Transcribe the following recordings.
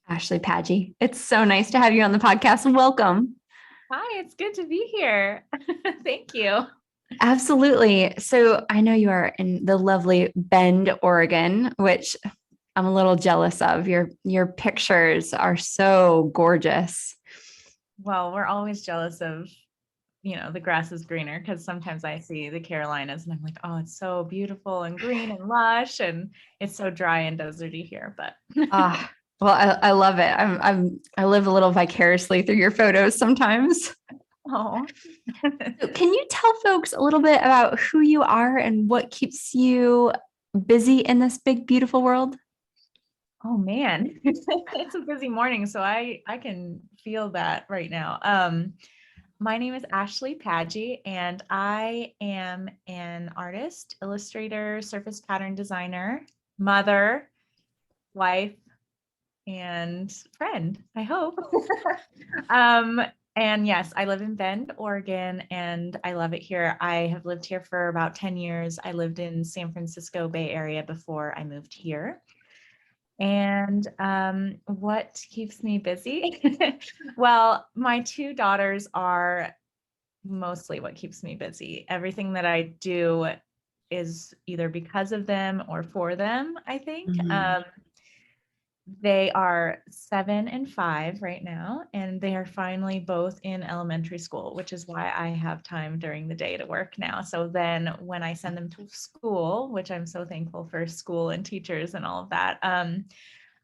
Ashley Paggi. It's so nice to have you on the podcast. Welcome. Hi, it's good to be here. Thank you. Absolutely. So I know you are in the lovely Bend, Oregon, which I'm a little jealous of. Your pictures are so gorgeous. Well, we're always jealous of, the grass is greener because sometimes I see the Carolinas and I'm like, oh, it's so beautiful and green and lush, and it's so dry and deserty here. But Ah, well, I love it. I live a little vicariously through your photos sometimes. oh, So can you tell folks a little bit about who you are and what keeps you busy in this big, beautiful world? oh man, it's a busy morning, so I can feel that right now. My name is Ashley Paggi, and I am an artist, illustrator, surface pattern designer, mother, wife, and friend, I hope. um, and yes, I live in Bend, Oregon, and I love it here. I have lived here for about 10 years. I lived in San Francisco Bay Area before I moved here. And what keeps me busy? Well, my two daughters are mostly what keeps me busy. Everything that I do is either because of them or for them, I think. Mhm. They are 7 and 5 right now, and they are finally both in elementary school, which is why I have time during the day to work now. So then when I send them to school, which I'm so thankful for school and teachers and all of that,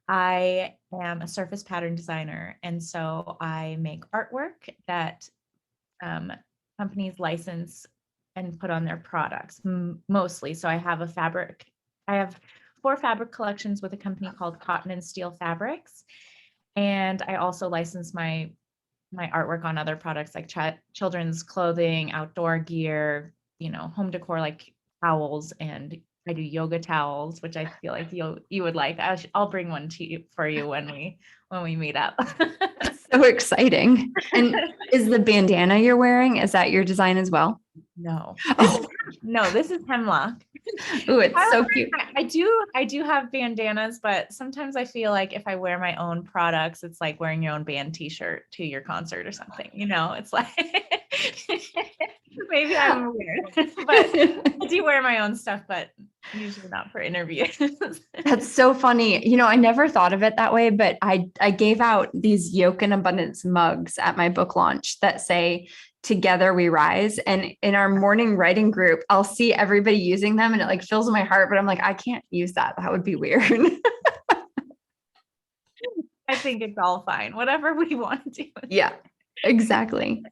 I am a surface pattern designer. And so I make artwork that companies license and put on their products mostly. So I have 4 fabric collections with a company called Cotton and Steel Fabrics. And I also license my artwork on other products like children's clothing, outdoor gear, home decor like towels, and I do yoga towels, which I feel like you would like. I'll bring one to you for you when we meet up. So exciting. And is the bandana you're wearing, is that your design as well? No, Oh, this is hemlock. ooh, it's so However, cute. I do have bandanas, but sometimes I feel like if I wear my own products, it's like wearing your own band t-shirt to your concert or something. It's like maybe I'm weird, but I do wear my own stuff, but usually not for interviews. That's so funny. I never thought of it that way, but I gave out these Yoke and Abundance mugs at my book launch that say "Together we rise." And in our morning writing group, I'll see everybody using them, and it like fills my heart. But I'm like, I can't use that. That would be weird. I think it's all fine, whatever we want to do. Yeah, exactly.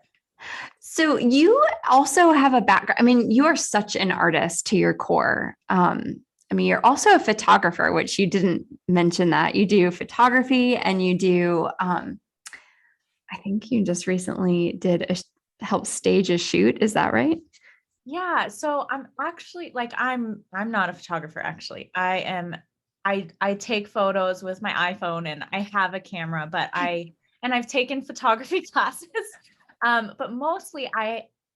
So you also have a background. I mean, you are such an artist to your core. I mean, you're also a photographer, which you didn't mention that. You do photography and you do, I think you just recently did help stage a shoot. Is that right? Yeah, so I'm actually like I'm not a photographer actually. I take photos with my iPhone and I have a camera, but I've taken photography classes. But mostly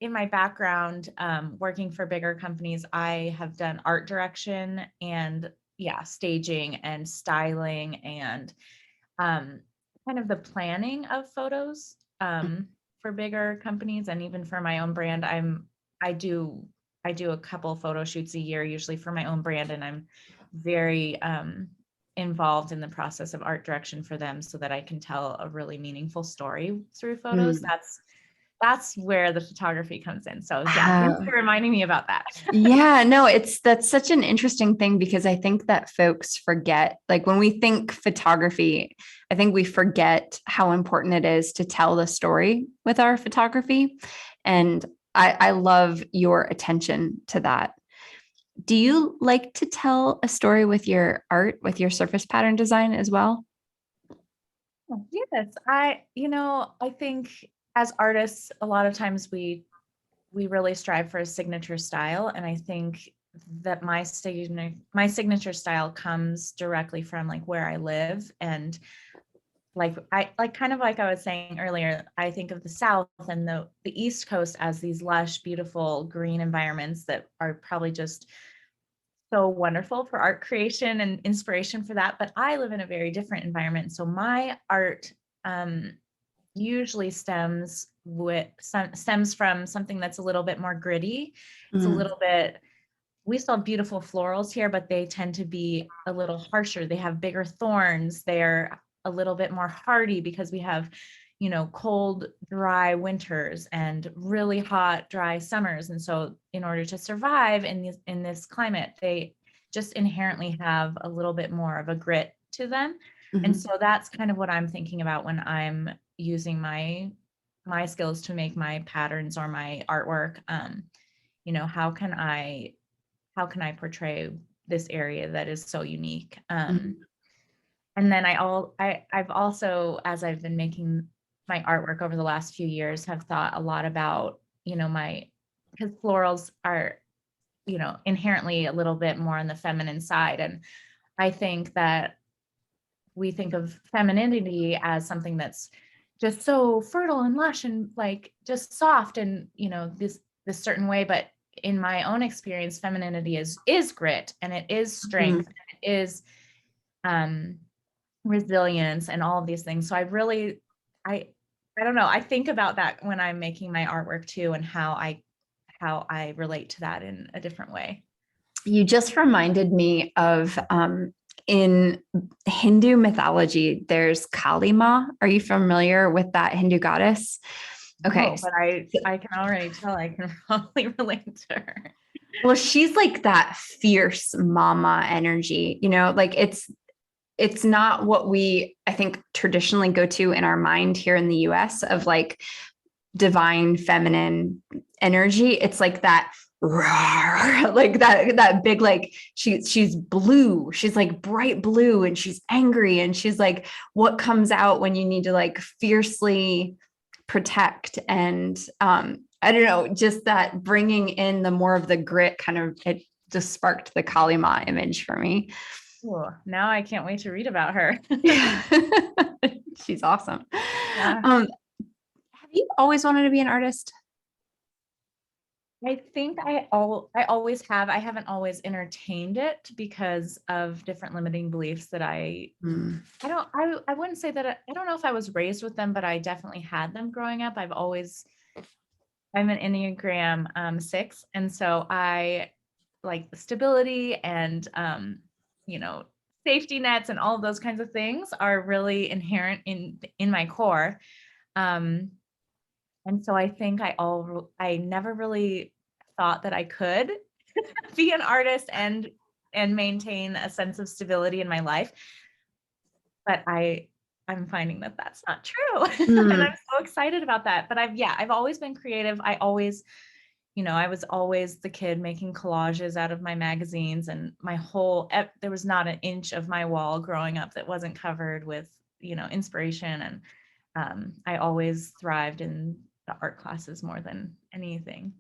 in my background, working for bigger companies, I have done art direction and yeah, staging and styling and um kind of the planning of photos for bigger companies, and even for my own brand. I do I do a couple photo shoots a year, usually for my own brand, and I'm very involved in the process of art direction for them so that I can tell a really meaningful story through photos. Mm. That's where the photography comes in. So yeah, thanks Ah, for reminding me about that. yeah, no, that's such an interesting thing because I think that folks forget, like when we think photography, I think we forget how important it is to tell the story with our photography. And I love your attention to that. Do you like to tell a story with your art, with your surface pattern design as well? Yes, I think as artists, a lot of times we really strive for a signature style, and I think that my signature style comes directly from like where I live. And like I like kind of like I was saying earlier, I think of the South and the East Coast as these lush, beautiful green environments that are probably just so wonderful for art creation and inspiration for that. But I live in a very different environment. So my art usually stems from something that's a little bit more gritty. It's a little bit, we still have beautiful florals here, but they tend to be a little harsher. They have bigger thorns. They're a little bit more hardy because we have, cold, dry winters and really hot, dry summers. And so in order to survive in this climate, they just inherently have a little bit more of a grit to them. And so that's kind of what I'm thinking about when I'm using my skills to make my patterns or my artwork. How can I portray this area that is so unique? And then I've also, as I've been making my artwork over the last few years, have thought a lot about, because florals are, inherently a little bit more on the feminine side. And I think that we think of femininity as something that's just so fertile and lush and like just soft and, this certain way. But in my own experience, femininity is grit, and it is strength, and it is resilience and all of these things. So I don't know. I think about that when I'm making my artwork too, and how I relate to that in a different way. You just reminded me of in Hindu mythology, there's Kali Ma. Are you familiar with that Hindu goddess? Okay. No, but I can already tell I can probably relate to her. Well, she's like that fierce mama energy, like it's not what we, I think, traditionally go to in our mind here in the US of like divine feminine energy. It's like that like that big, like she's blue, she's like bright blue, and she's angry, and she's like what comes out when you need to like fiercely protect. And I don't know, just that bringing in the more of the grit kind of, it just sparked the Kali Ma image for me. Ooh, now I can't wait to read about her. She's awesome. Yeah. Have you always wanted to be an artist? I think I always have. I haven't always entertained it because of different limiting beliefs that I wouldn't say that I don't know if I was raised with them, but I definitely had them growing up. I'm an Enneagram 6. And so I like the stability and, safety nets and all of those kinds of things are really inherent in my core. And so I think I never really thought that I could be an artist and maintain a sense of stability in my life. But I'm finding that that's not true. And I'm so excited about that. But I've always been creative. I always, I was always the kid making collages out of my magazines, and there was not an inch of my wall growing up that wasn't covered with, inspiration. And I always thrived in the art classes more than anything.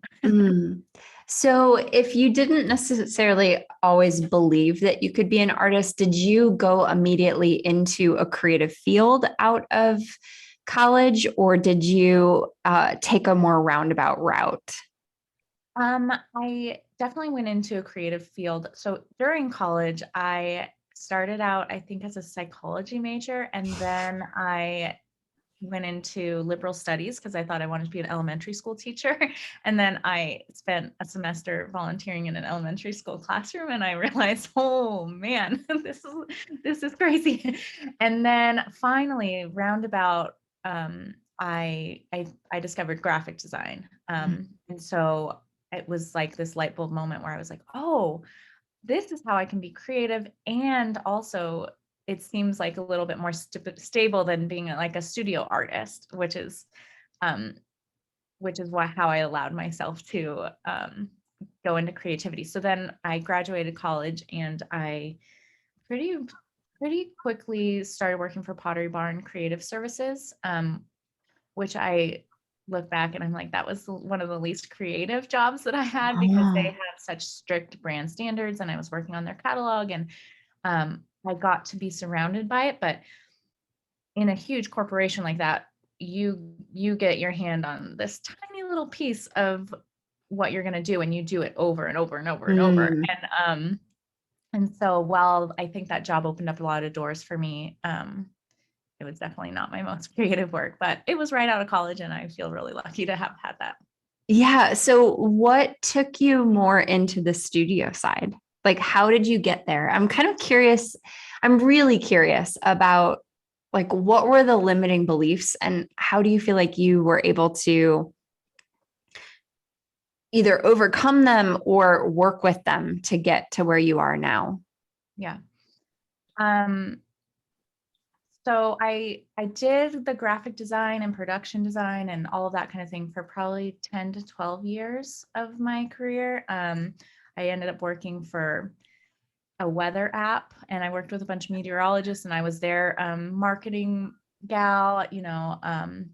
So if you didn't necessarily always believe that you could be an artist, did you go immediately into a creative field out of college, or did you take a more roundabout route? I definitely went into a creative field. So during college, I started out, I think, as a psychology major, and then I went into liberal studies because I thought I wanted to be an elementary school teacher. And then I spent a semester volunteering in an elementary school classroom, and I realized, oh man, this is crazy. And then finally, roundabout, I discovered graphic design. And so it was like this light bulb moment where I was like, oh, this is how I can be creative, and also it seems like a little bit more stable than being like a studio artist, which is how I allowed myself to go into creativity. So then I graduated college, and I pretty quickly started working for Pottery Barn Creative Services, which I look back and I'm like, that was one of the least creative jobs that I had, because they have such strict brand standards, and I was working on their catalog, and I got to be surrounded by it. But in a huge corporation like that, you get your hand on this tiny little piece of what you're going to do, and you do it over and over and over and over. And And so while I think that job opened up a lot of doors for me, it was definitely not my most creative work, but it was right out of college, and I feel really lucky to have had that. Yeah. So what took you more into the studio side? Like, how did you get there? I'm kind of curious. I'm really curious about like what were the limiting beliefs and how do you feel like you were able to either overcome them or work with them to get to where you are now? Yeah. Um, so I did the graphic design and production design and all of that kind of thing for probably 10 to 12 years of my career. I ended up working for a weather app, and I worked with a bunch of meteorologists, and I was their marketing gal,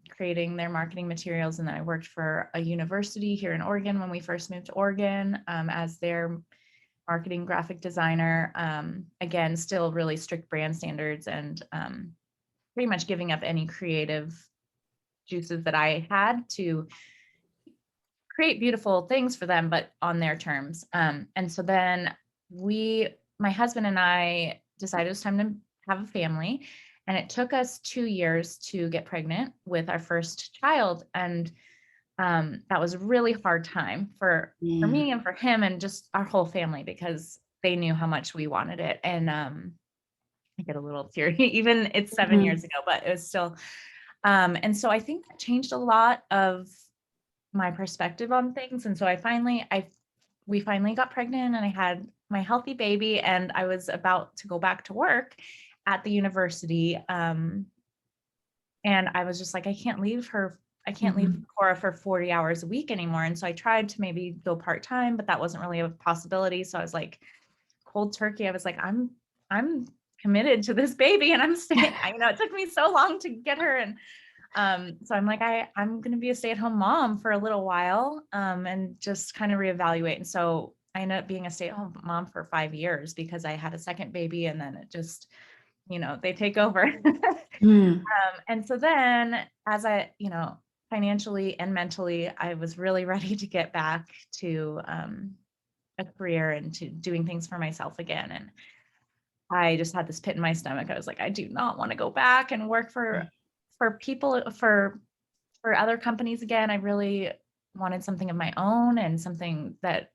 creating their marketing materials. And then I worked for a university here in Oregon when we first moved to Oregon, as their marketing graphic designer. Again, still really strict brand standards, and pretty much giving up any creative juices that I had to create beautiful things for them, but on their terms. And so then my husband and I decided it was time to have a family. And it took us 2 years to get pregnant with our first child. And that was a really hard time for Yeah. me and for him and just our whole family, because they knew how much we wanted it. And I get a little teary, even it's 7 years ago, but it was still. And so I think that changed a lot of my perspective on things. And so we finally got pregnant, and I had my healthy baby, and I was about to go back to work at the university. And I was just like, I can't leave Cora for 40 hours a week anymore. And so I tried to maybe go part-time, but that wasn't really a possibility. So I was like, cold turkey. I was like, I'm committed to this baby, and I'm staying. It took me so long to get her. And so I'm like, I'm going to be a stay-at-home mom for a little while, and just kind of reevaluate. And so I ended up being a stay-at-home mom for 5 years because I had a second baby, and then it just, they take over. Mm. And so then as I, financially and mentally, I was really ready to get back to a career and to doing things for myself again. And I just had this pit in my stomach. I was like, I do not want to go back and work for people, for other companies again. I really wanted something of my own and something that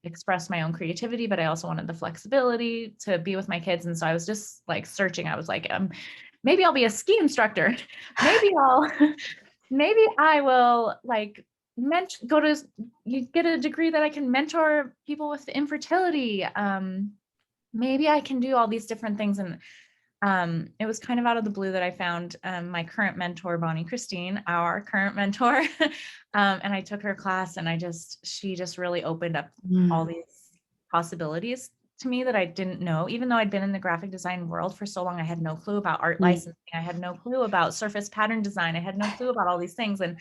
expressed my own creativity, but I also wanted the flexibility to be with my kids. And so I was just like searching. I was like, maybe I'll be a ski instructor. Maybe maybe I will like you get a degree that I can mentor people with infertility. Maybe I can do all these different things. And it was kind of out of the blue that I found my current mentor, Bonnie Christine, our current mentor. And I took her class, and she just really opened up all these possibilities to me that I didn't know. Even though I'd been in the graphic design world for so long, I had no clue about art licensing. I had no clue about surface pattern design. I had no clue about all these things. And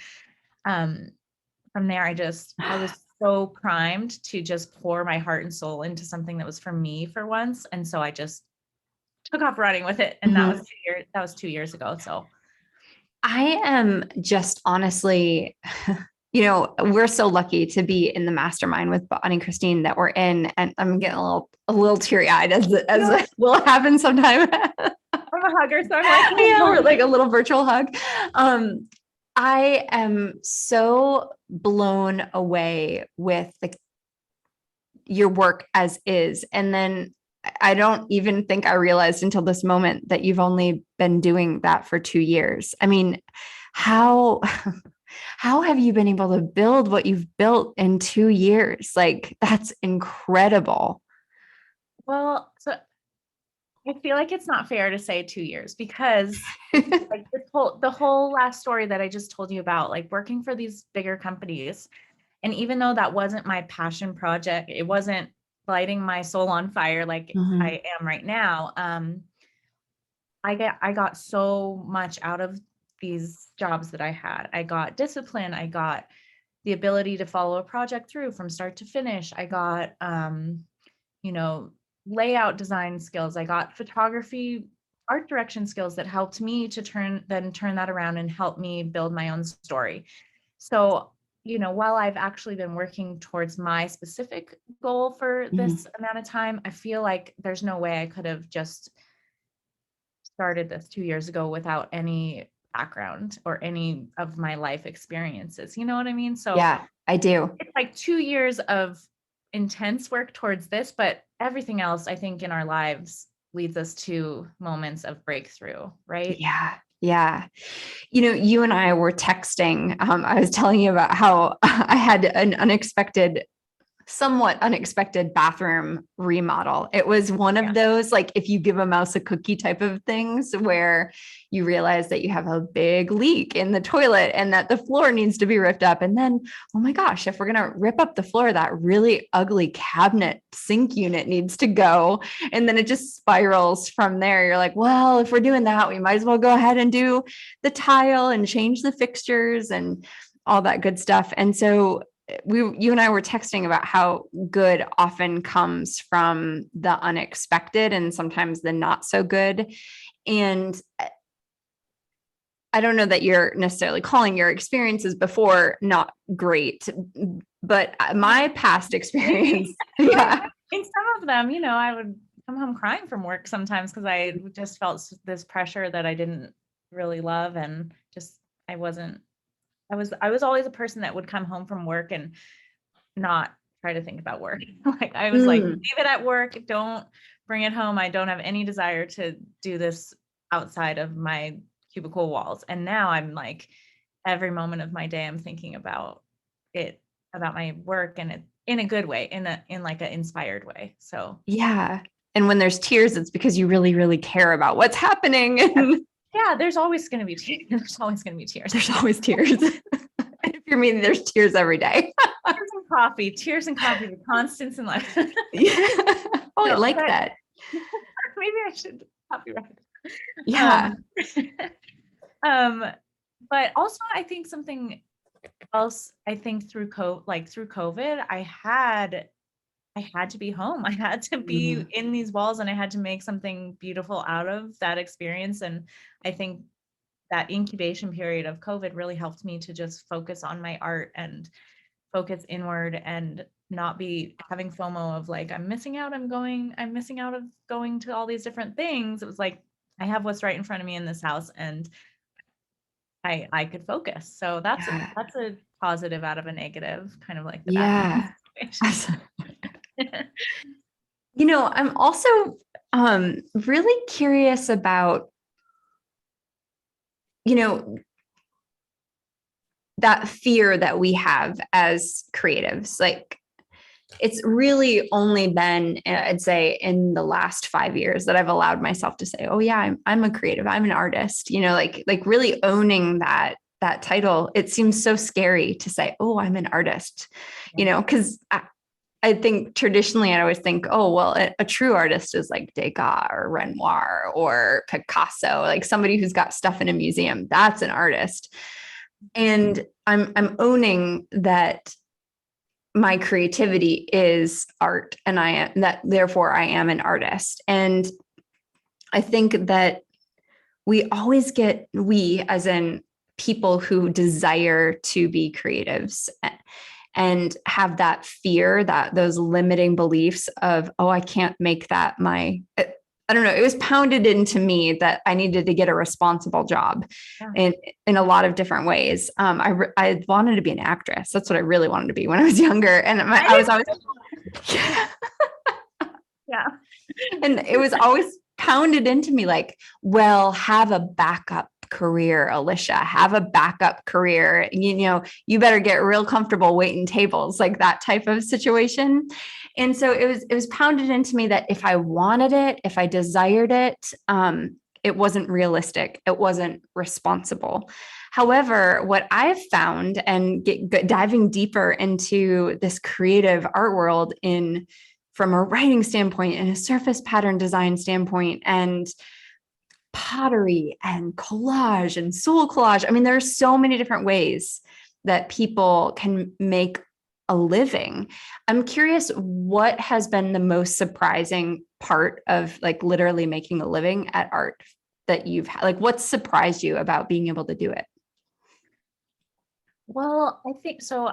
from there, I was so primed to just pour my heart and soul into something that was for me for once. And so I just took off running with it. And that was 2 years ago. So I am just honestly, we're so lucky to be in the mastermind with Bonnie and Christine that we're in, and I'm getting a little teary eyed as will happen sometime. I'm a hugger, so I'm like, we're like a little virtual hug. I am so blown away with your work as is, and then I don't even think I realized until this moment that you've only been doing that for 2 years. I mean, how have you been able to build what you've built in 2 years? Like, that's incredible. Well, so I feel like it's not fair to say 2 years, because like the whole last story that I just told you about, like working for these bigger companies. And even though that wasn't my passion project, it wasn't lighting my soul on fire like I am right now. I got so much out of these jobs that I had. I got discipline. I got the ability to follow a project through from start to finish. I got, layout design skills. I got photography, art direction skills that helped me to turn that around and help me build my own story. So, while I've actually been working towards my specific goal for this amount of time, I feel like there's no way I could have just started this 2 years ago without any background or any of my life experiences. You know what I mean? So yeah, I do. it's like 2 years of intense work towards this, but everything else I think in our lives leads us to moments of breakthrough, right? Yeah. Yeah. You and I were texting. I was telling you about how I had an somewhat unexpected bathroom remodel. It was one of those, like, if you give a mouse a cookie type of things where you realize that you have a big leak in the toilet and that the floor needs to be ripped up. And then, oh my gosh, if we're going to rip up the floor, that really ugly cabinet sink unit needs to go. And then it just spirals from there. You're like, well, if we're doing that, we might as well go ahead and do the tile and change the fixtures and all that good stuff. And so you and I were texting about how good often comes from the unexpected and sometimes the not so good. And I don't know that you're necessarily calling your experiences before not great, but my past experience, yeah. In some of them, I would come home crying from work sometimes because I just felt this pressure that I didn't really love, and just I was always a person that would come home from work and not try to think about work. Like I was like, leave it at work, don't bring it home. I don't have any desire to do this outside of my cubicle walls. And now I'm like, every moment of my day, I'm thinking about my work, and it in a good way, in like an inspired way. So yeah. And when there's tears, it's because you really, really care about what's happening. Yeah, there's always going to be tears. There's always going to be tears. There's always tears. If you're meaning there's tears every day. Tears and coffee, the constants in life. Yeah. Oh, I like that. Maybe I should copyright. Yeah. But also I think something else, through COVID, I had to be home. I had to be in these walls, and I had to make something beautiful out of that experience. And I think that incubation period of COVID really helped me to just focus on my art and focus inward and not be having FOMO of like, I'm missing out of going to all these different things. It was like, I have what's right in front of me in this house, and I could focus. So that's a positive out of a negative, kind of like the yeah. I'm also really curious about, that fear that we have as creatives. Like, it's really only been, I'd say, in the last 5 years that I've allowed myself to say, oh yeah, I'm a creative, I'm an artist, like really owning that title. It seems so scary to say, oh, I'm an artist, because I think traditionally I'd always think, oh, well, a true artist is like Degas or Renoir or Picasso, like somebody who's got stuff in a museum. That's an artist. And I'm owning that my creativity is art, and therefore I am an artist. And I think that we as in people who desire to be creatives and have that fear, that those limiting beliefs of, oh, I can't make that I don't know. It was pounded into me that I needed to get a responsible job in a lot of different ways. I wanted to be an actress. That's what I really wanted to be when I was younger. And I was always, yeah. And it was always pounded into me like, well, have a backup career, Alisha, have a backup career. You better get real comfortable waiting tables, like that type of situation. And so it was pounded into me that if I wanted it, if I desired it, it wasn't realistic. It wasn't responsible. However, what I've found, and diving deeper into this creative art world from a writing standpoint and a surface pattern design standpoint, and pottery and collage and soul collage. I mean, there are so many different ways that people can make a living. I'm curious, what has been the most surprising part of like literally making a living at art that you've had? Like, what surprised you about being able to do it? Well, I think so.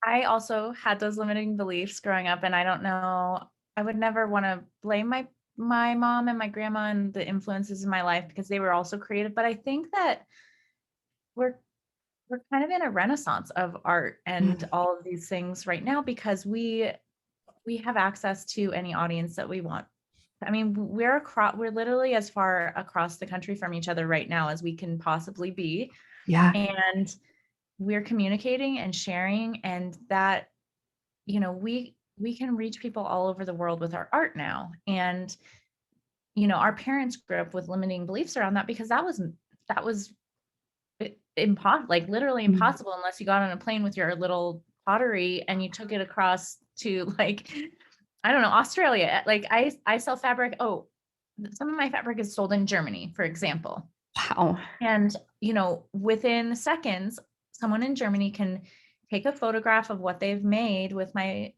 I also had those limiting beliefs growing up, and I don't know, I would never want to blame my mom and my grandma and the influences in my life because they were also creative. But I think that we're we're kind of in a renaissance of art and Mm. all of these things right now because we have access to any audience that we want. I mean, we're literally as far across the country from each other right now as we can possibly be. Yeah. And we're communicating and sharing, and that, we can reach people all over the world with our art now. And our parents grew up with limiting beliefs around that because that was impossible, like literally Mm. impossible, unless you got on a plane with your little pottery and you took it across to, like, I don't know, Australia. Like, I sell fabric. Oh, some of my fabric is sold in Germany, for example. Wow. And, within seconds, someone in Germany can take a photograph of what they've made with my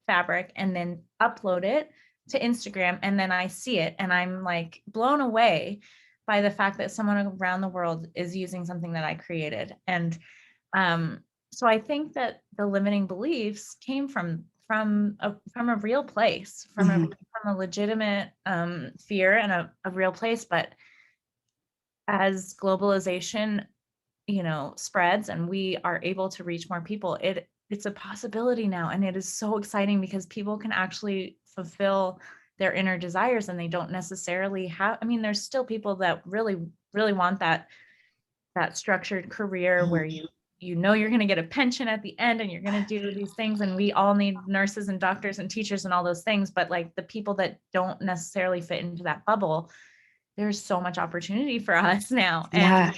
fabric and then upload it to Instagram. And then I see it and I'm like blown away by the fact that someone around the world is using something that I created. And so I think that the limiting beliefs came from a real place, from a Mhm. from a legitimate fear and a real place. But as globalization, spreads and we are able to reach more people, it's a possibility now. And it is so exciting because people can actually fulfill their inner desires, and they don't necessarily have, I mean, there's still people that really, really want that structured career where Mhm. you're going to get a pension at the end and you're going to do these things, and we all need nurses and doctors and teachers and all those things. But like the people that don't necessarily fit into that bubble, there's so much opportunity for us now. Yeah.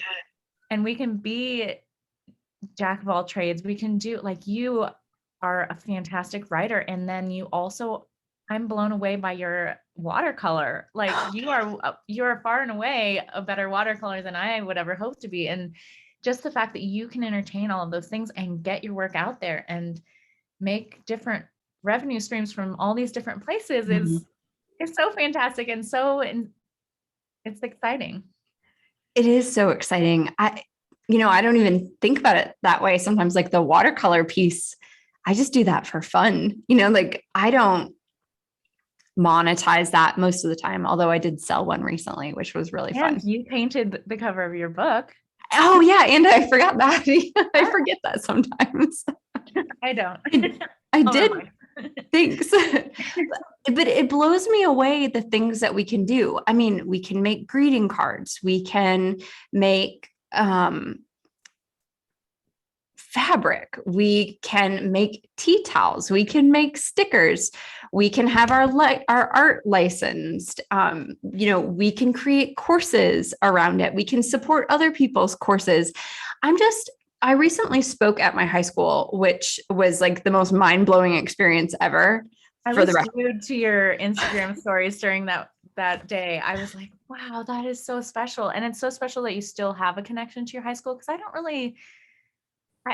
And we can be jack of all trades. We can do, like, you are a fantastic writer, and then you also, I'm blown away by your watercolor. Like, you're far and away a better watercolor than I would ever hope to be. And just the fact that you can entertain all of those things and get your work out there and make different revenue streams from all these different places Mhm. is so fantastic, and it's exciting. It is so exciting. I don't even think about it that way sometimes, like the watercolor piece. I just do that for fun. Like I don't monetize that most of the time, although I did sell one recently, which was really And fun. you painted the cover of your book. Oh yeah, and I forgot that. I forget that sometimes. I don't. I I'll did. remind. Thanks. But it blows me away the things that we can do. I mean, we can make greeting cards. We can make fabric. We can make tea towels. We can make stickers. We can have our art licensed. We can create courses around it. We can support other people's courses. I recently spoke at my high school, which was like the most mind blowing experience ever. I For the was record, glued to your Instagram stories during that day. I was like, wow, that is so special. And it's so special that you still have a connection to your high school, because I don't really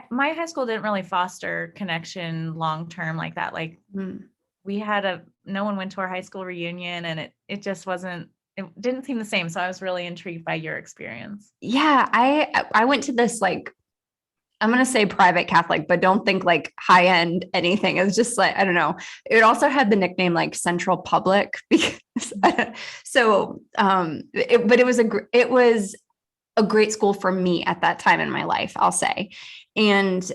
my high school didn't really foster connection long term like that. Like, mm, we had no one went to our high school reunion, and it just wasn't, it didn't seem the same. So I was really intrigued by your experience. yeah, I went to this, like, I'm going to say private Catholic, but don't think like high end anything. It was just like, I don't know. It also had the nickname like Central Public because but it was a great school for me at that time in my life, I'll say. And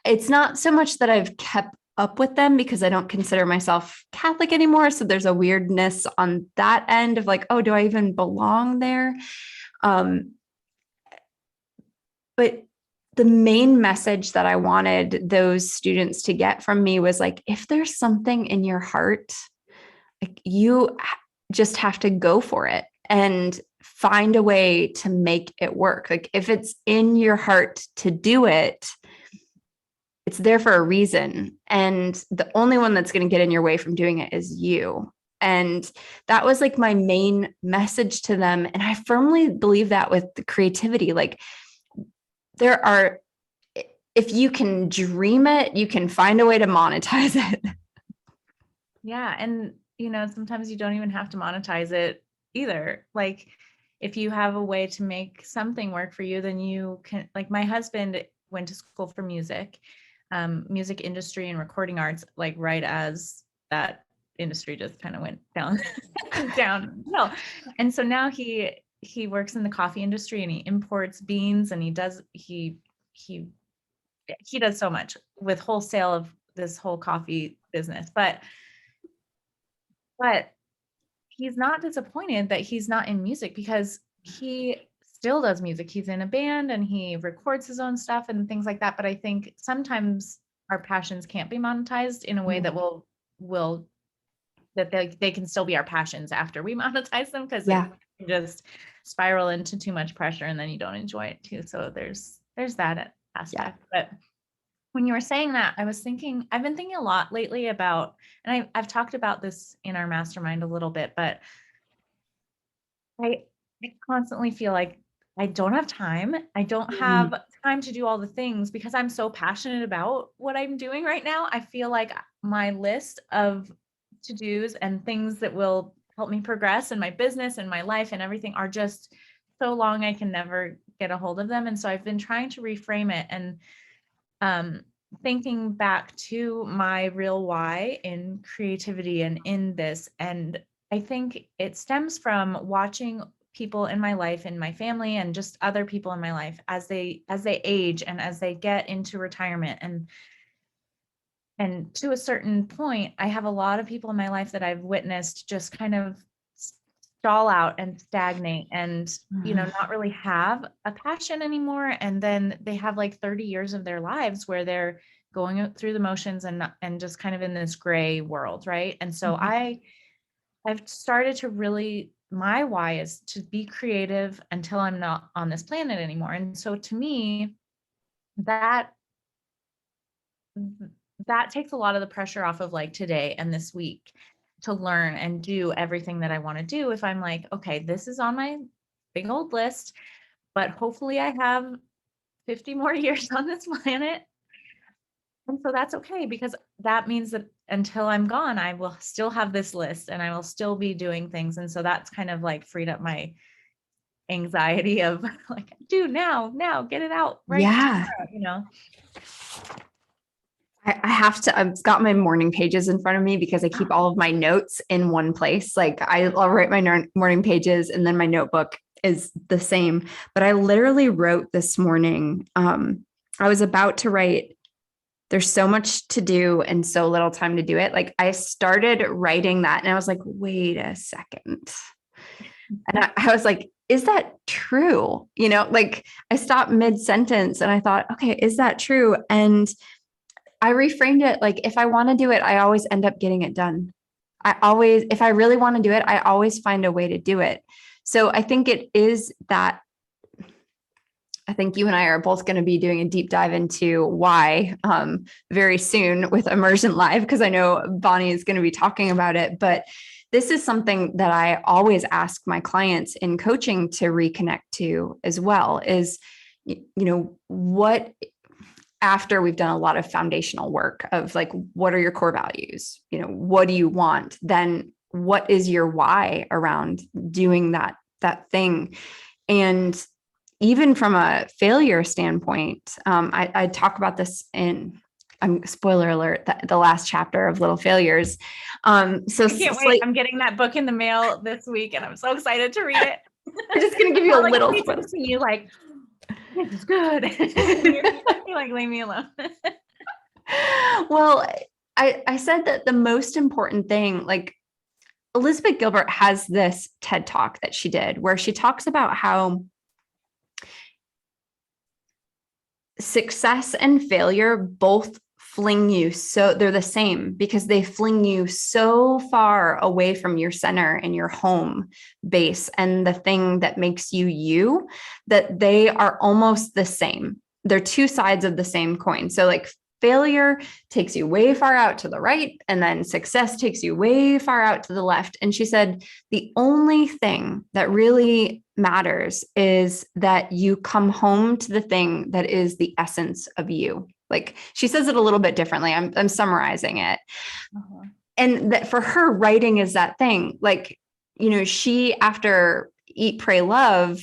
it's not so much that I've kept up with them because I don't consider myself Catholic anymore. So there's a weirdness on that end of like, oh, do I even belong there? Um, but the main message that I wanted those students to get from me was like, if there's something in your heart, like you just have to go for it and find a way to make it work. Like if it's in your heart to do it, it's there for a reason. And the only one that's going to get in your way from doing it is you. And that was like my main message to them. And I firmly believe that with the creativity, like there are, if you can dream it, you can find a way to monetize it. Yeah. And, sometimes you don't even have to monetize it either. Like, if you have a way to make something work for you, then you can, like, my husband went to school for music, music industry and recording arts, like right as that industry just kind of went downhill. And so now he works in the coffee industry and he imports beans, and he does so much with wholesale of this whole coffee business. But he's not disappointed that he's not in music, because he still does music. He's in a band and he records his own stuff and things like that. But I think sometimes our passions can't be monetized in a way that will that they can still be our passions after we monetize them, because it can just spiral into too much pressure and then you don't enjoy it too. So there's that aspect. But when you were saying that, I've been thinking a lot lately about, and I've talked about this in our mastermind a little bit, but I constantly feel like I don't have time. I don't have time to do all the things because I'm so passionate about what I'm doing right now. I feel like my list of to-dos and things that will help me progress in my business and my life and everything are just so long, I can never get a hold of them. And so I've been trying to reframe it and thinking back to my real why in creativity and in this. And I think it stems from watching people in my life, in my family, and just other people in my life as they age and as they get into retirement. And to a certain point, I have a lot of people in my life that I've witnessed just kind of stall out and stagnate and, not really have a passion anymore. And then they have like 30 years of their lives where they're going through the motions and just kind of in this gray world. Right. And so I've started to really, my why is to be creative until I'm not on this planet anymore. And so to me, that takes a lot of the pressure off of like today and this week to learn and do everything that I want to do. If I'm like, okay, this is on my big old list, but hopefully I have 50 more years on this planet. And so that's okay, because that means that until I'm gone, I will still have this list and I will still be doing things. And so that's kind of like freed up my anxiety of like, now, get it out right now, I have to, I've got my morning pages in front of me because I keep all of my notes in one place. Like I'll write my morning pages and then my notebook is the same. But I literally wrote this morning. I was about to write, there's so much to do and so little time to do it. Like I started writing that and I was like, wait a second. And I was like, is that true? Like I stopped mid-sentence and I thought, okay, is that true? And I reframed it like, if I want to do it, I always end up getting it done. If I really want to do it, I always find a way to do it. So I think it is that. I think you and I are both going to be doing a deep dive into why very soon with Immersion Live, because I know Bonnie is going to be talking about it. But this is something that I always ask my clients in coaching to reconnect to as well is, what, after we've done a lot of foundational work of like, what are your core values? What do you want? Then what is your why around doing that thing? And even from a failure standpoint, I talk about this in, spoiler alert, the last chapter of Little Failures. So I can't wait. I'm getting that book in the mail this week and I'm so excited to read it. I'm just going to give you a little spoiler. You like, this is good. You're like, leave me alone. Well, I said that the most important thing, like Elizabeth Gilbert has this TED Talk that she did where she talks about how success and failure both fling you. So they're the same because they fling you so far away from your center and your home base and the thing that makes you, that they are almost the same. They're two sides of the same coin. So like failure takes you way far out to the right, and then success takes you way far out to the left. And she said, the only thing that really matters is that you come home to the thing that is the essence of you. Like she says it a little bit differently. I'm summarizing it. And that for her, writing is that thing. Like, she, after Eat, Pray, Love,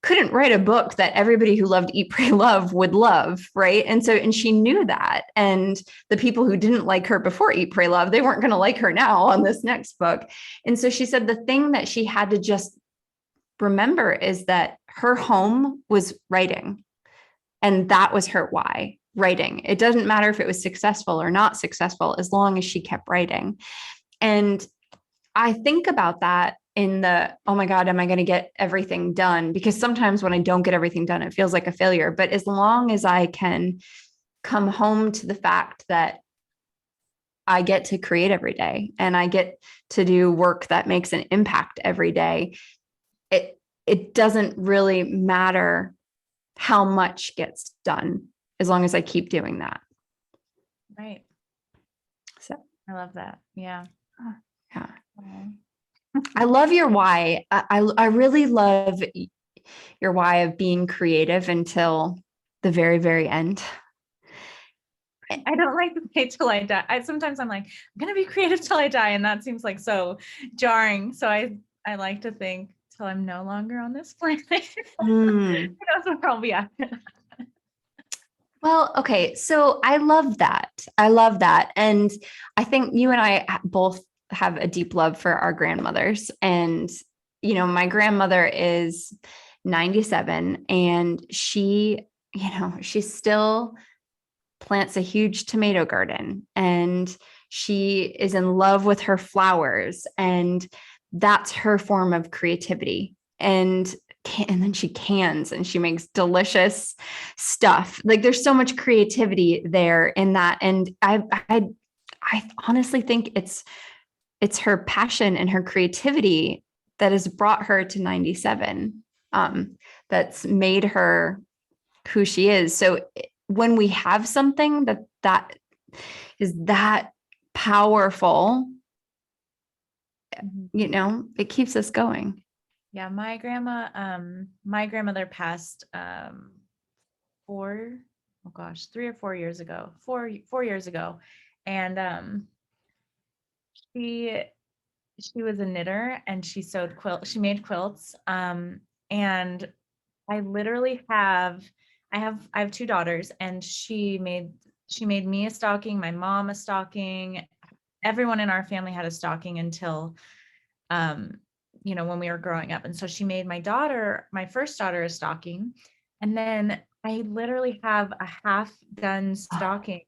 couldn't write a book that everybody who loved Eat, Pray, Love would love, right? And she knew that. And the people who didn't like her before Eat, Pray, Love, they weren't going to like her now on this next book. And so she said the thing that she had to just remember is that her home was writing. And that was her why, writing. It doesn't matter if it was successful or not successful, as long as she kept writing. And I think about that in the, oh my God, am I going to get everything done? Because sometimes when I don't get everything done, it feels like a failure. But as long as I can come home to the fact that I get to create every day and I get to do work that makes an impact every day, it doesn't really matter how much gets done as long as I keep doing that. Right. So I love that. Yeah. Yeah. I love your why. I really love your why of being creative until the very, very end. I don't like to say till I die. Sometimes I'm like, I'm going to be creative till I die. And that seems like so jarring. So I like to think till I'm no longer on this planet. That's where I'll be at. Well, okay. So I love that. I love that. And I think you and I both have a deep love for our grandmothers. And, you know, my grandmother is 97 and she still plants a huge tomato garden and she is in love with her flowers. And that's her form of creativity. And then she cans and she makes delicious stuff. Like there's so much creativity there in that. And I honestly think it's her passion and her creativity that has brought her to 97. That's made her who she is. So when we have something that is that powerful, you know, it keeps us going. Yeah, my grandmother passed 3 or 4 years ago. 4 years ago. And she was a knitter and she made quilts. And I literally have 2 daughters, and she made me a stocking, my mom a stocking, everyone in our family had a stocking until when we were growing up. And so she made my first daughter, a stocking. And then I literally have a half done stocking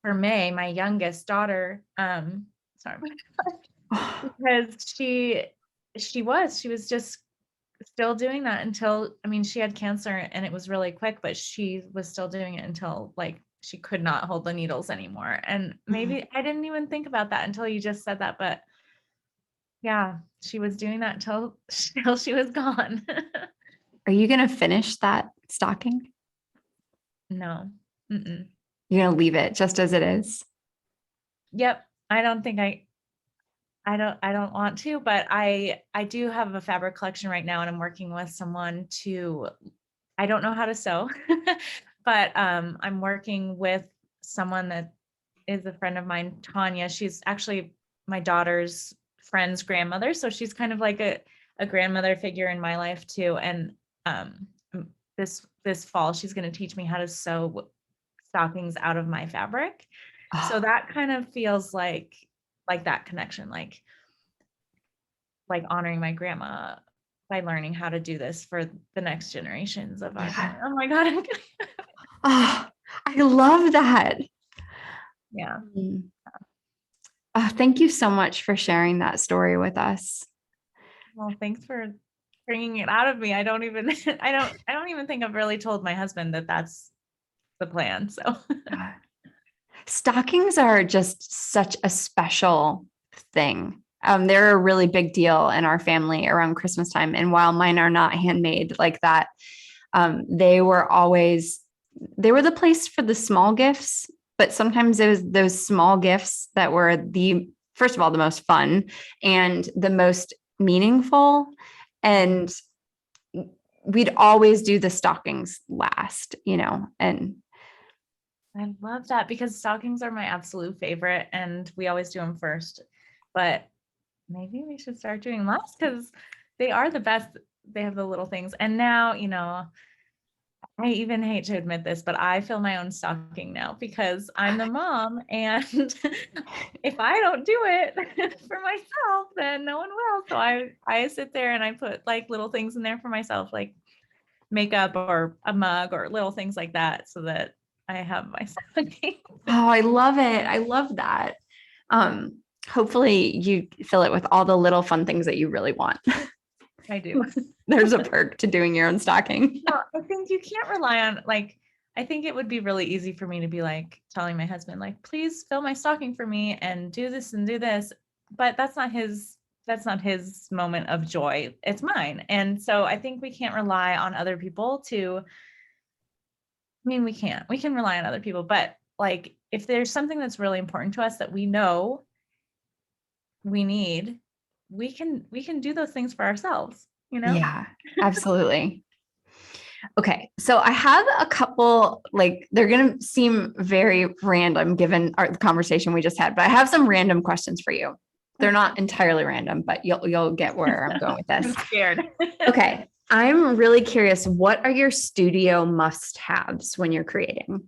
for May, my youngest daughter. Sorry, because she was just still doing that until, I mean, she had cancer and it was really quick, but she was still doing it until like she could not hold the needles anymore. And maybe I didn't even think about that until you just said that, but yeah, she was doing that till she was gone. Are you going to finish that stocking? No. Mm-mm. You're going to leave it just as it is? Yep. I don't think I don't want to, but I do have a fabric collection right now, and I'm working with someone I don't know how to sew, but I'm working with someone that is a friend of mine, Tanya. She's actually my daughter's friend's grandmother. So she's kind of like a grandmother figure in my life too. And this fall, she's going to teach me how to sew stockings out of my fabric. So that kind of feels like that connection, like honoring my grandma by learning how to do this for the next generations of our family. Oh my God. I love that. Yeah. Thank you so much for sharing that story with us. Well, thanks for bringing it out of me. I don't even think I've really told my husband that that's the plan. So stockings are just such a special thing. They're a really big deal in our family around Christmas time. And while mine are not handmade like that, they were the place for the small gifts, but sometimes it was those small gifts that were first of all, the most fun and the most meaningful. And we'd always do the stockings last, and I love that, because stockings are my absolute favorite and we always do them first, but maybe we should start doing last because they are the best. they have the little things. And now, I even hate to admit this, but I fill my own stocking now because I'm the mom. And if I don't do it for myself, then no one will. So I sit there and I put like little things in there for myself, like makeup or a mug or little things like that, so that I have my stocking. Oh, I love it. I love that. Hopefully you fill it with all the little fun things that you really want. I do. There's a perk to doing your own stocking. Well, I think you can't rely on, like, I think it would be really easy for me to be like telling my husband, like, please fill my stocking for me and do this and do this. But that's not his moment of joy. It's mine. And so I think we can't rely on other people we can rely on other people, but like, if there's something that's really important to us that we know we need, we can do those things for ourselves, Yeah, absolutely. Okay. So I have a couple, like, they're going to seem very random given the conversation we just had, but I have some random questions for you. They're not entirely random, but you'll get where I'm going with this. I'm scared. Okay. I'm really curious. What are your studio must-haves when you're creating?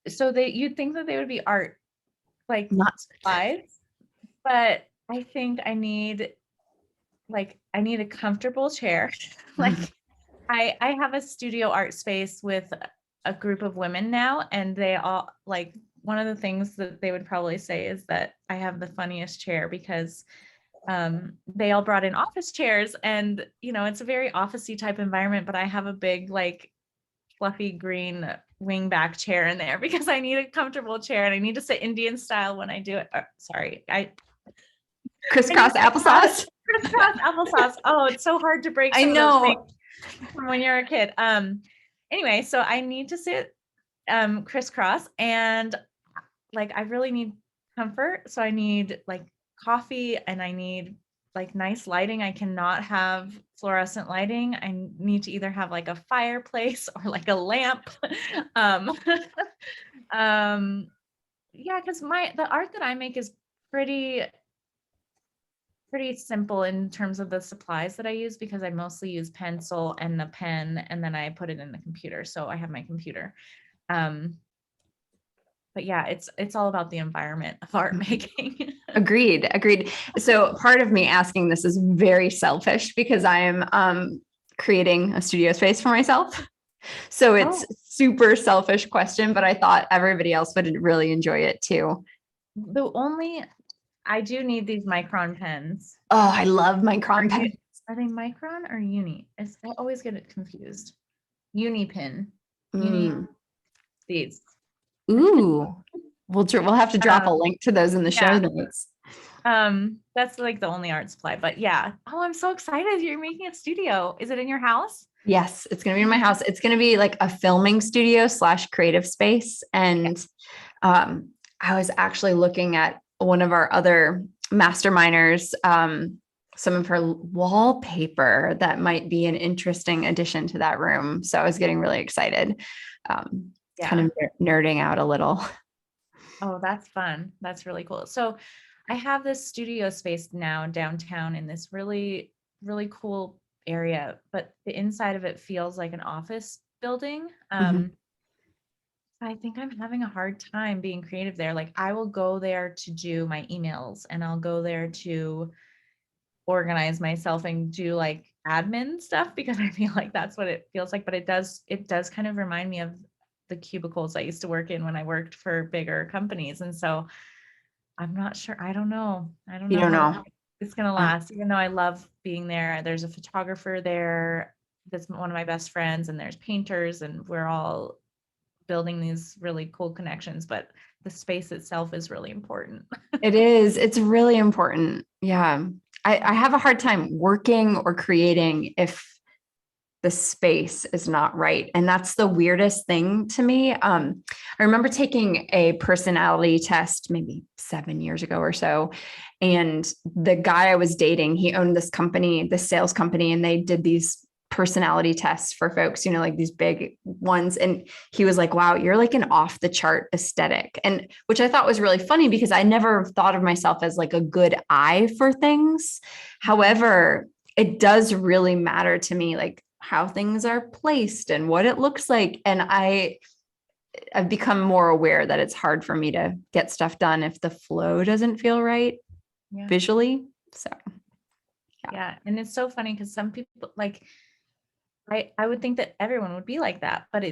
So you'd think that they would be art, like, Not supplies, but I think I need a comfortable chair. Like, I have a studio art space with a group of women now, and they all, like, one of the things that they would probably say is that I have the funniest chair because they all brought in office chairs, and it's a very officey type environment, but I have a big, like, fluffy green wingback chair in there because I need a comfortable chair and I need to sit Indian style when I do it. crisscross applesauce. Crisscross applesauce. Oh, it's so hard to break. I know. From when you're a kid. Anyway, so I need to sit crisscross, and like, I really need comfort. So I need like coffee, and I need like nice lighting. I cannot have fluorescent lighting. I need to either have like a fireplace or like a lamp. Yeah, because the art that I make is pretty simple in terms of the supplies that I use, because I mostly use pencil and the pen, and then I put it in the computer. So I have my computer. But yeah, it's all about the environment of art making. Agreed. So part of me asking this is very selfish because I am creating a studio space for myself. So it's super selfish question, but I thought everybody else would really enjoy it too. I do need these Micron pens. Oh, I love Micron pens. Are they Micron or Uni? I always get it confused. Uni pen. These. Ooh, we'll have to drop a link to those in the show notes. That's like the only art supply, but yeah. Oh, I'm so excited. You're making a studio. Is it in your house? Yes, it's going to be in my house. It's going to be like a filming studio / creative space. And I was actually looking at one of our other masterminders, some of her wallpaper that might be an interesting addition to that room. So I was getting really excited. Kind of nerding out a little. Oh, that's fun. That's really cool. So I have this studio space now downtown in this really, really cool area, but the inside of it feels like an office building. I think I'm having a hard time being creative there. Like, I will go there to do my emails, and I'll go there to organize myself and do like admin stuff because I feel like that's what it feels like. But it does kind of remind me of the cubicles I used to work in when I worked for bigger companies. And so I'm not sure. I don't know. You don't know. It's going to last, even though I love being there. There's a photographer there that's one of my best friends, and there's painters, and we're all building these really cool connections, but the space itself is really important. It is. It's really important. Yeah. I have a hard time working or creating if the space is not right. And that's the weirdest thing to me. I remember taking a personality test maybe 7 years ago or so. And the guy I was dating, he owned this company, this sales company, and they did these personality tests for folks, like these big ones. And he was like, wow, you're like an off the chart aesthetic. And which I thought was really funny because I never thought of myself as like a good eye for things. However, it does really matter to me, like how things are placed and what it looks like. And I've become more aware that it's hard for me to get stuff done if the flow doesn't feel right visually. So, yeah. And it's so funny because some people like, I would think that everyone would be like that, but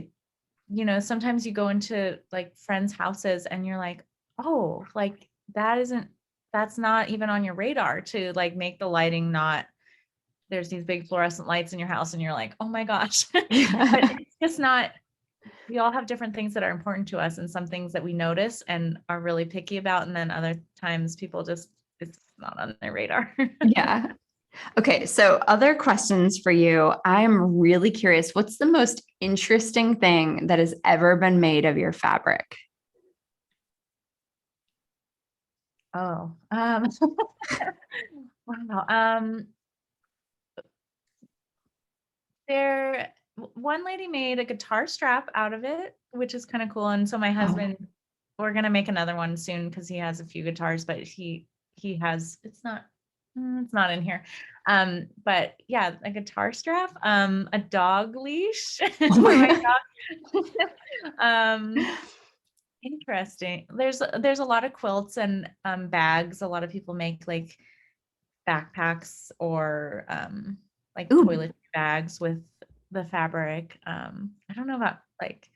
sometimes you go into like friends' houses and you're like, oh, like that's not even on your radar to like make the lighting not, there's these big fluorescent lights in your house and you're like, oh my gosh. But it's just not, we all have different things that are important to us and some things that we notice and are really picky about. And then other times people just, it's not on their radar. yeah. Okay. So other questions for you. I'm really curious. What's the most interesting thing that has ever been made of your fabric? Oh, wow. One lady made a guitar strap out of it, which is kind of cool. And so my husband, we're gonna make another one soon because he has a few guitars, but he has, it's not in here. But yeah, a guitar strap, a dog leash for my dog. Interesting. There's a lot of quilts and bags. A lot of people make like backpacks or like toiletry bags with the fabric. I don't know about like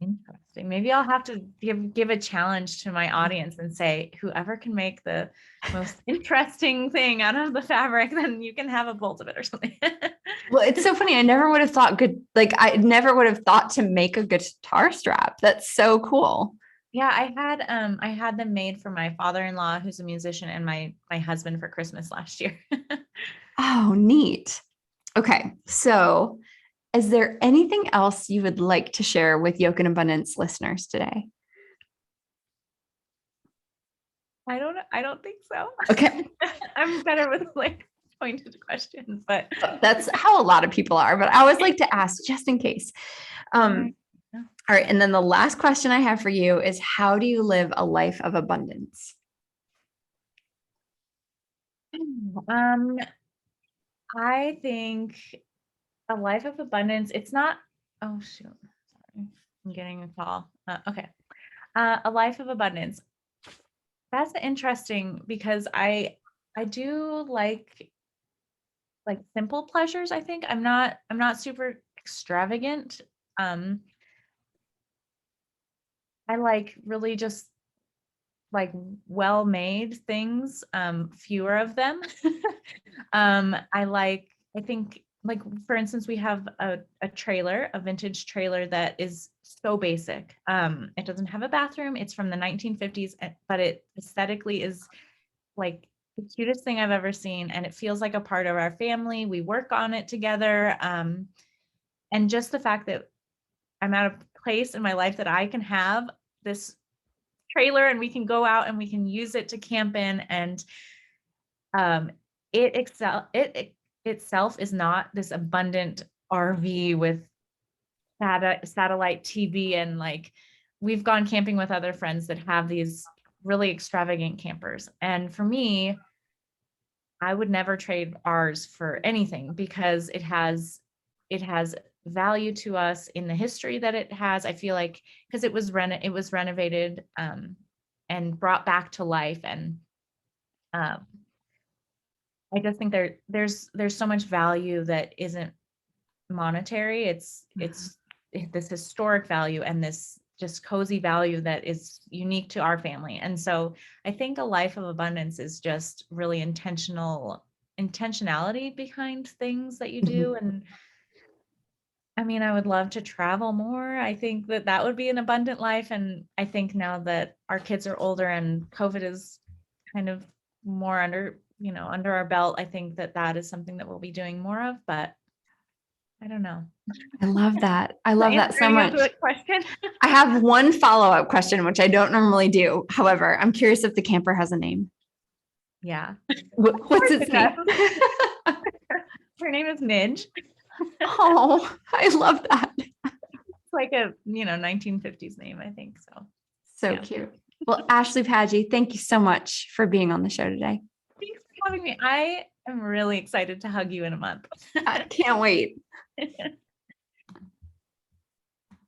interesting. Maybe I'll have to give a challenge to my audience and say, whoever can make the most interesting thing out of the fabric, then you can have a bolt of it or something. Well, it's so funny. I never would have thought I never would have thought to make a guitar strap. That's so cool. Yeah, I had them made for my father-in-law, who's a musician, and my husband for Christmas last year. Oh, neat. Okay. So is there anything else you would like to share with Yoke and Abundance listeners today? I don't think so. Okay. I'm better with like pointed questions, but that's how a lot of people are, but I always like to ask just in case. All right. And then the last question I have for you is, how do you live a life of abundance? I think a life of abundance, it's not, oh shoot, sorry, I'm getting a call. Okay. A life of abundance. That's interesting because I do like simple pleasures. I think I'm not super extravagant. I like really just like well-made things, fewer of them. I think like, for instance, we have a trailer, a vintage trailer that is so basic. It doesn't have a bathroom. It's from the 1950s, but it aesthetically is like the cutest thing I've ever seen. And it feels like a part of our family. We work on it together. And just the fact that I'm at a place in my life that I can have this trailer and we can go out and we can use it to camp in, and it itself is not this abundant RV with satellite TV, and like we've gone camping with other friends that have these really extravagant campers, and for me, I would never trade ours for anything because it has value to us in the history that it has. I feel like because it was renovated and brought back to life, and I just think there's so much value that isn't monetary. It's this historic value and this just cozy value that is unique to our family. And so I think a life of abundance is just really intentionality behind things that you do. And I mean, I would love to travel more. I think that would be an abundant life. And I think now that our kids are older and COVID is kind of more under our belt, I think that is something that we'll be doing more of, but I don't know. I love that. I love that so much. Question. I have one follow-up question, which I don't normally do. However, I'm curious if the camper has a name. Yeah. What's its name? Her name is Midge. Oh, I love that. It's like a, 1950s name, I think. So Yeah. cute. Well, Ashley Paggi, thank you so much for being on the show today. Thanks for having me. I am really excited to hug you in a month. I can't wait.